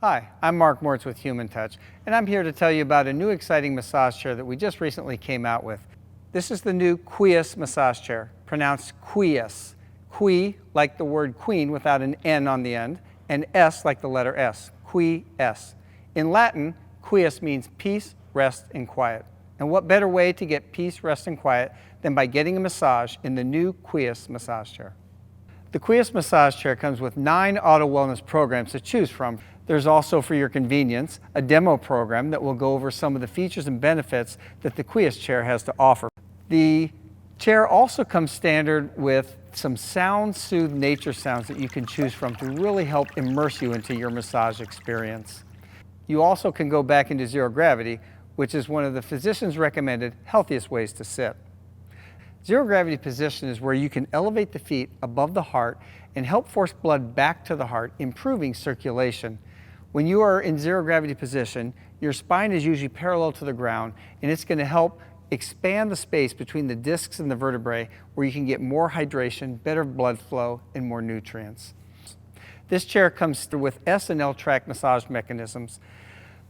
Hi, I'm Mark Moritz with Human Touch, and I'm here to tell you about a new exciting massage chair that we just recently came out with. This is the new Quies massage chair, pronounced Quies. Qui like the word queen without an N on the end, and S like the letter S, Quies. In Latin, Quies means peace, rest, and quiet. And what better way to get peace, rest, and quiet than by getting a massage in the new Quies massage chair. The Quies massage chair comes with 9 auto wellness programs to choose from. There's also, for your convenience, a demo program that will go over some of the features and benefits that the Quies chair has to offer. The chair also comes standard with some sound-soothed nature sounds that you can choose from to really help immerse you into your massage experience. You also can go back into zero gravity, which is one of the physician's recommended healthiest ways to sit. Zero gravity position is where you can elevate the feet above the heart and help force blood back to the heart, improving circulation. When you are in zero gravity position, your spine is usually parallel to the ground, and it's going to help expand the space between the discs and the vertebrae, where you can get more hydration, better blood flow, and more nutrients. This chair comes through with S and L track massage mechanisms.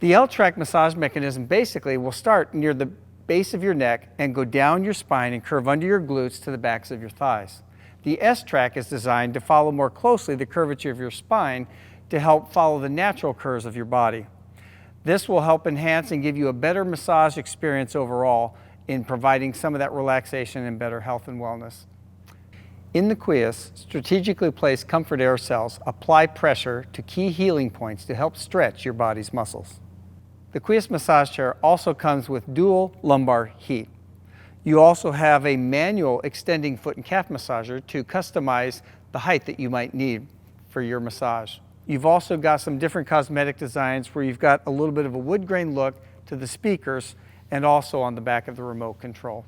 The L track massage mechanism basically will start near the base of your neck and go down your spine and curve under your glutes to the backs of your thighs. The S track is designed to follow more closely the curvature of your spine to help follow the natural curves of your body. This will help enhance and give you a better massage experience overall in providing some of that relaxation and better health and wellness. In the Quies, strategically placed comfort air cells apply pressure to key healing points to help stretch your body's muscles. The Quies massage chair also comes with dual lumbar heat. You also have a manual extending foot and calf massager to customize the height that you might need for your massage. You've also got some different cosmetic designs where you've got a little bit of a wood grain look to the speakers and also on the back of the remote control.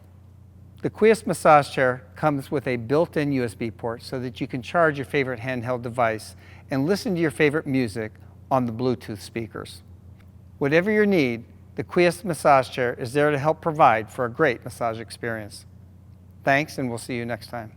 The Quies massage chair comes with a built-in USB port so that you can charge your favorite handheld device and listen to your favorite music on the Bluetooth speakers. Whatever your need, the Quies massage chair is there to help provide for a great massage experience. Thanks, and we'll see you next time.